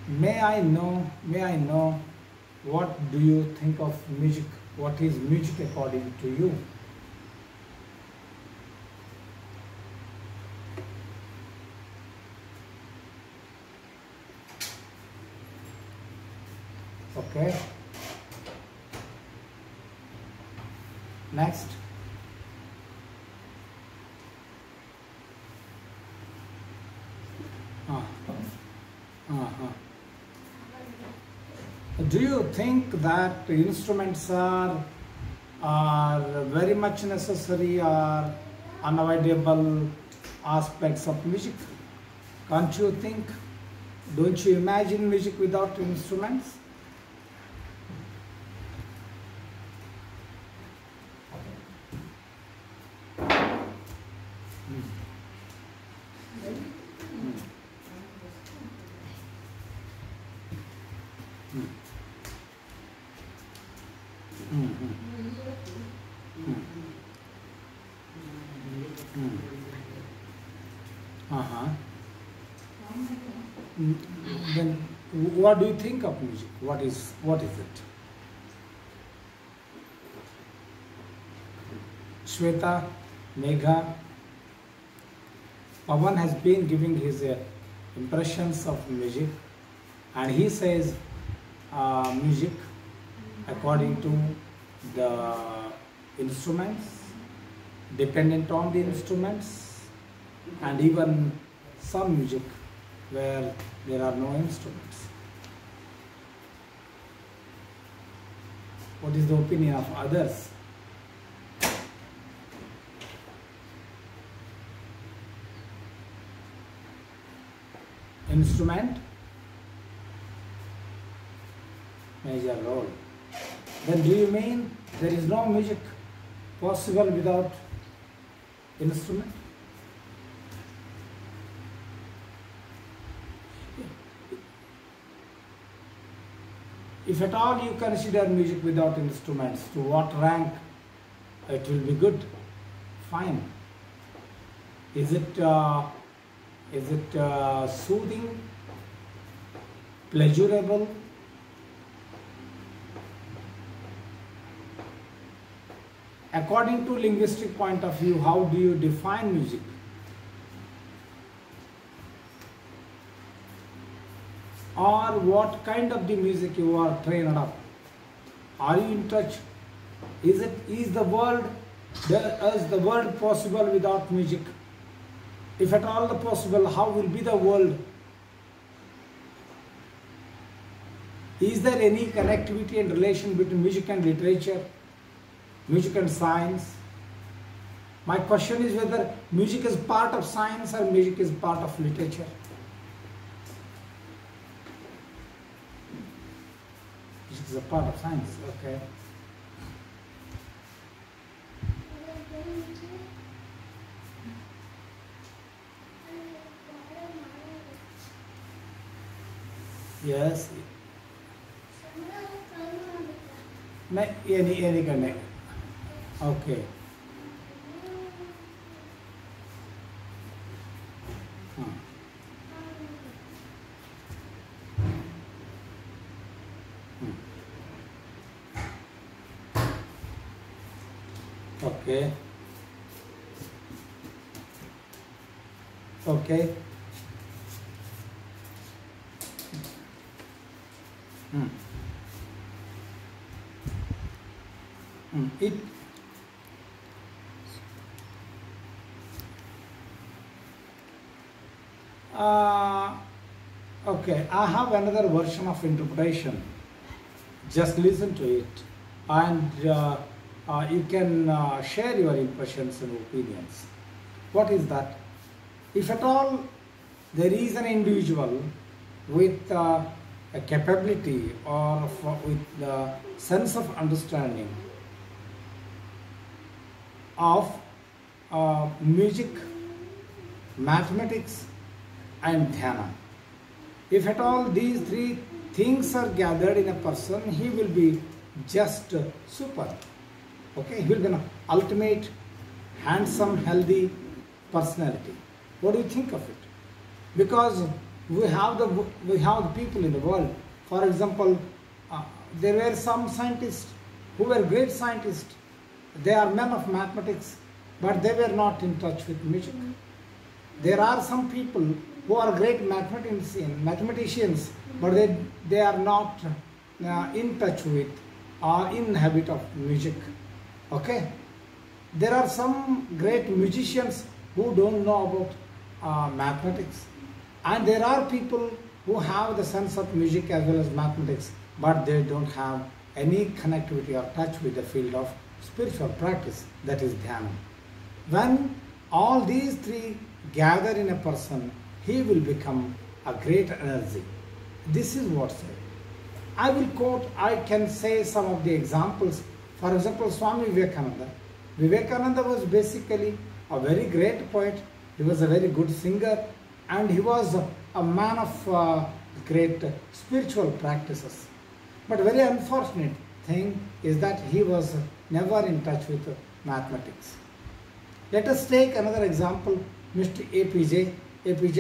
May I know what do you think of music? What is music according to you? Okay. Next. Uh-huh. Do you think that instruments are very much necessary or unavoidable aspects of music? Can't you think? Don't you imagine music without instruments? Uh-huh. Then what do you think of music? What is it? Shweta, Megha, Pawan has been giving his impressions of music, and he says music according to the instruments, dependent on the instruments, and even some music where there are no instruments. What is the opinion of others? Instrument, major role. Then do you mean there is no music possible without instrument? If at all you consider music without instruments, to what rank it will be good? Fine. Is it soothing, pleasurable? According to linguistic point of view, how do you define music? Or what kind of the music you are trained up? Are you in touch? Is the world possible without music? If at all the possible, how will be the world? Is there any connectivity and relation between music and literature, music and science? My question is whether music is part of science or music is part of literature. Music is a part of science, okay. Yes. Any connect. Okay. Okay. Okay. It okay, I have another version of interpretation. Just listen to it, and you can share your impressions and opinions. What is that? If at all there is an individual with a capability or with the sense of understanding of music, mathematics and dhyana, if at all these three things are gathered in a person, he will be just super. Okay, he will be an ultimate, handsome, healthy personality. What do you think of it? Because We have the people in the world. For example, there were some scientists who were great scientists. They are men of mathematics, but they were not in touch with music. There are some people who are great mathematicians, but they are not in touch with or in habit of music. Okay? There are some great musicians who don't know about mathematics. And there are people who have the sense of music as well as mathematics, but they don't have any connectivity or touch with the field of spiritual practice, that is dhyana. When all these three gather in a person, he will become a great energy. This is what said. I can say some of the examples. For example, Swami Vivekananda. Vivekananda was basically a very great poet. He was a very good singer, and he was a man of great spiritual practices. But very unfortunate thing is that he was never in touch with mathematics. Let us take another example, Mr. APJ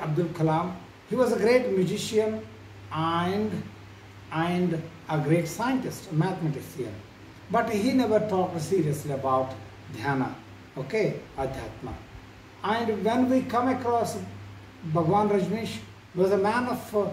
Abdul Kalam. He was a great musician and a great scientist, a mathematician. But he never talked seriously about dhyana, okay, adhyatma. And when we come across Bhagwan Rajneesh, was a man of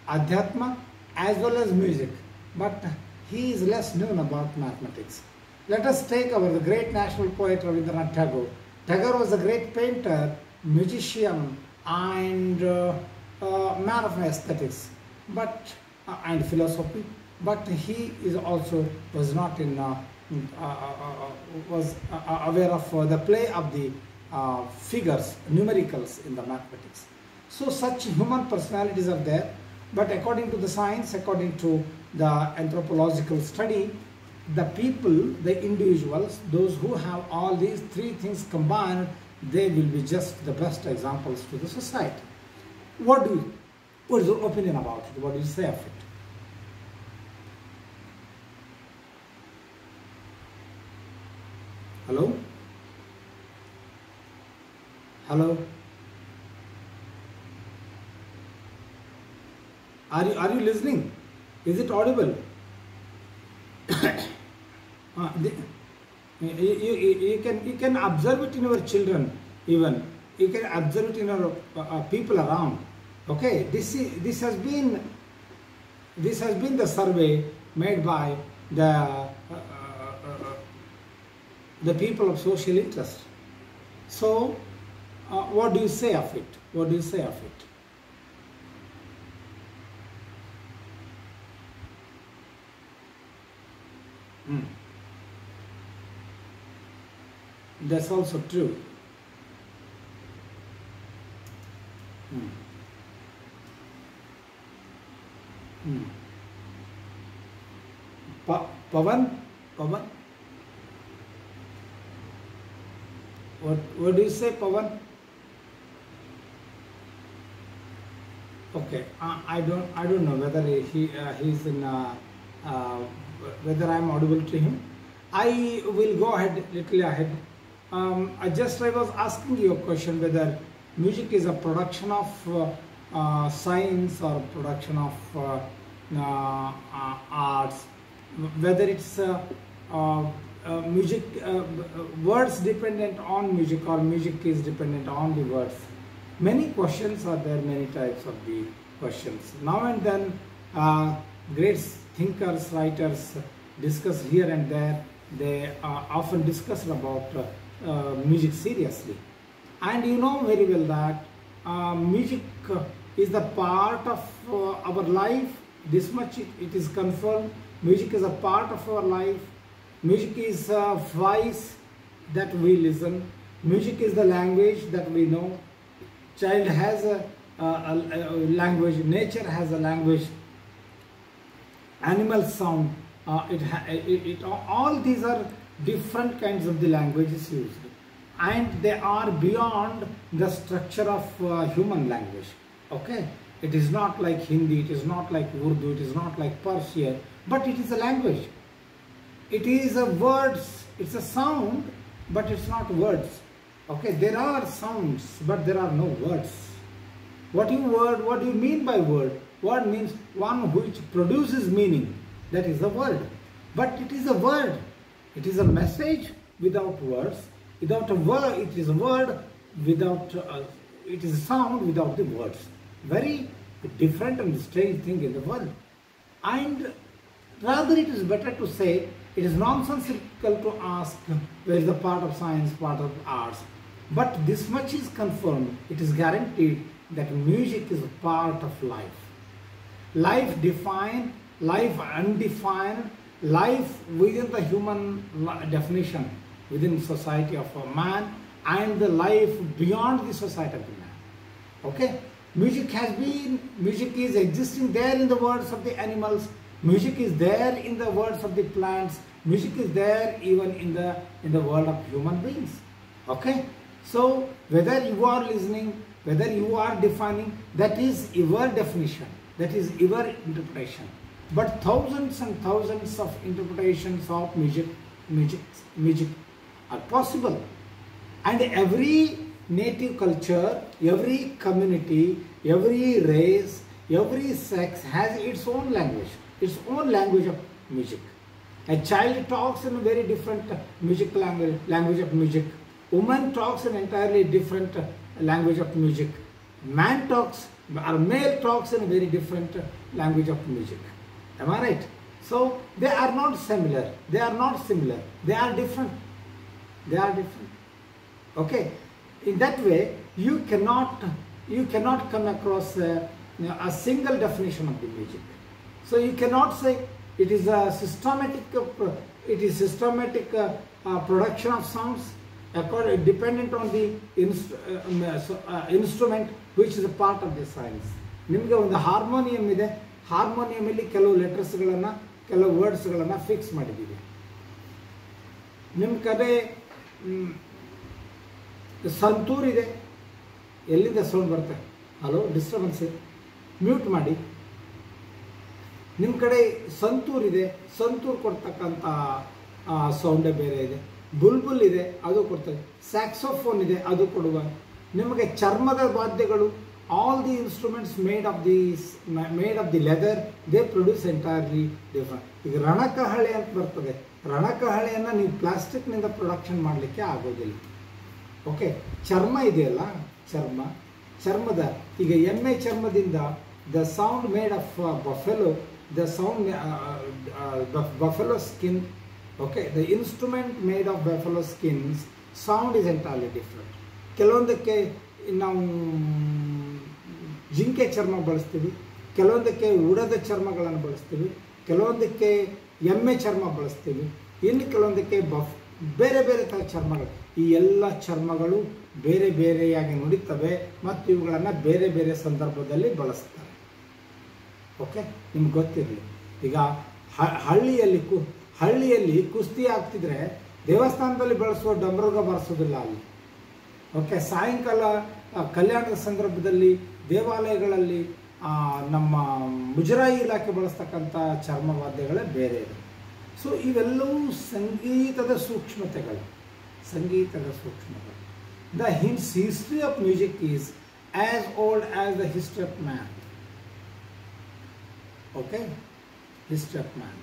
adhyatma as well as music, but he is less known about mathematics. Let us take the great national poet Rabindranath Tagore. Tagore was a great painter, musician, and man of aesthetics, and philosophy. But he is also was not was aware of the play of the figures, numericals in the mathematics. So such human personalities are there, but according to the science, according to the anthropological study, the people, the individuals, those who have all these three things combined, they will be just the best examples to the society. What is your opinion about it? What do you say of it? Hello? Hello? Are you listening? Is it audible? You can observe it in your children, even you can observe it in your people around. Okay, this has been the survey made by the people of social interest. So, what do you say of it? What do you say of it? That's also true. Pavan? What do you say, Pavan? Okay, I don't know whether he's in whether I am audible to him. I will go ahead little ahead. I was asking you a question whether music is a production of science or a production of arts, whether it's music, words dependent on music, or music is dependent on the words. Many questions are there, many types of the questions. Now and then great thinkers, writers discuss here and there. They often discuss about music seriously. And you know very well that music is the part of our life. This much it is confirmed. Music is a part of our life. Music is a voice that we listen. Music is the language that we know. Child has a language. Nature has a language. Animal sound. All these are different kinds of the languages used, and they are beyond the structure of human language. Okay, it is not like Hindi, it is not like Urdu, it is not like Persian, but it is a language. It is a words, it's a sound, but it's not words. Okay, there are sounds, but there are no words. What do you mean by word? Word means one which produces meaning. That is a word. But it is a word. It is a message without words. Without a word, it is a word without, it is a sound without the words. Very different and strange thing in the world. And rather it is better to say, it is nonsensical to ask where is the part of science, part of arts. But this much is confirmed, it is guaranteed that music is a part of life. Life defined, life undefined, life within the human definition, within society of a man, and the life beyond the society of the man. Okay? Music is existing there in the words of the animals, music is there in the words of the plants, music is there even in the world of human beings. Okay? So whether you are listening, whether you are defining, that is your definition, that is your interpretation. But thousands and thousands of interpretations of music are possible. And every native culture, every community, every race, every sex has its own language of music. A child talks in a very different language of music. Woman talks an entirely different language of music. Male talks in a very different language of music. Am I right? So they are not similar. They are not similar. They are different. They are different. Okay. In that way, you cannot come across a single definition of the music. So you cannot say it is a systematic production of sounds dependent on the instrument which is a part of the science. ನಿಮಗೆ ಒಂದು harmonium ಇದೆ, ಹಾರ್ಮೋನಿಯಮಲ್ಲಿ ಕೆಲವು ಲೆಟರ್ಸ್ಗಳನ್ನು, ಕೆಲವು ವರ್ಡ್ಸ್ಗಳನ್ನು fix ಮಾಡಿದ್ದೀವಿ. ನಿಮ್ಮ ಕಡೆ ಸಂತೂರ್ ಇದೆ, ಎಲ್ಲಿಂದ ಸೌಂಡ್ ಬರುತ್ತೆ? ಹಲೋ, ಡಿಸ್ಟರ್ಬೆನ್ಸ್ ಮ್ಯೂಟ್ ಮಾಡಿ. ನಿಮ್ಮ ಕಡೆ ಸಂತೂರ್ ಇದೆ, ಸಂತೂರ್ ಕೊಡ್ತಕ್ಕಂಥ ಸೌಂಡೇ ಬೇರೆ ಇದೆ. ಬುಲ್ಬುಲ್ ಇದೆ, ಅದು ಕೊಡ್ತದೆ. ಸ್ಯಾಕ್ಸೋಫೋನ್ ಇದೆ, ಅದು ಕೊಡುವ. ನಿಮಗೆ ಚರ್ಮದ ವಾದ್ಯಗಳು, all the instruments made of the leather, they produce entirely different. ಈಗ ರಣಕಹಳೆ ಅಂತ ಬರ್ತದೆ, ರಣಕಹಳೆಯನ್ನು ನೀವು ಪ್ಲಾಸ್ಟಿಕ್ನಿಂದ ಪ್ರೊಡಕ್ಷನ್ ಮಾಡಲಿಕ್ಕೆ ಆಗೋದಿಲ್ಲ. ಓಕೆ, ಚರ್ಮ ಇದೆಯಲ್ಲ, ಚರ್ಮದ ಈಗ ಎಮ್ಮೆ ಚರ್ಮದಿಂದ the sound made of buffalo skin. Okay, the instrument made of buffalo skins, sound is entirely different. ಕೆಲವೊಂದಕ್ಕೆ ನಾವು ಜಿಂಕೆ ಚರ್ಮ ಬಳಸ್ತೀವಿ, ಕೆಲವೊಂದಕ್ಕೆ ಉಡದ ಚರ್ಮಗಳನ್ನು ಬಳಸ್ತೀವಿ, ಕೆಲವೊಂದಕ್ಕೆ ಎಮ್ಮೆ ಚರ್ಮ ಬಳಸ್ತೀವಿ, ಇನ್ನು ಕೆಲವೊಂದಕ್ಕೆ ಬೇರೆ ಬೇರೆ ಥರ ಚರ್ಮಗಳು. ಈ ಎಲ್ಲ ಚರ್ಮಗಳು ಬೇರೆ ಬೇರೆಯಾಗಿ ನುಡಿತವೆ ಮತ್ತು ಇವುಗಳನ್ನು ಬೇರೆ ಬೇರೆ ಸಂದರ್ಭದಲ್ಲಿ ಬಳಸ್ತಾರೆ. ಓಕೆ, ನಿಮ್ಗೆ ಗೊತ್ತಿರಲಿ. ಈಗ ಹಳ್ಳಿಯಲ್ಲಿ ಕುಸ್ತಿ ಆಗ್ತಿದ್ರೆ ದೇವಸ್ಥಾನದಲ್ಲಿ ಬಳಸುವ ಡಮರುಗ ಬಾರಿಸೋದಿಲ್ಲ ಅಲ್ಲಿ. ಓಕೆ, ಸಾಯಂಕಾಲ ಕಲ್ಯಾಣದ ಸಂದರ್ಭದಲ್ಲಿ ದೇವಾಲಯಗಳಲ್ಲಿ ನಮ್ಮ ಮುಜರಾಯಿ ಇಲಾಖೆ ಬಳಸ್ತಕ್ಕಂಥ ಚರ್ಮವಾದ್ಯಗಳೇ ಬೇರೆ ಇದೆ. ಸೊ ಇವೆಲ್ಲವೂ ಸಂಗೀತದ ಸೂಕ್ಷ್ಮತೆಗಳು. The history of music is as old as the history of man. Okay, history of man.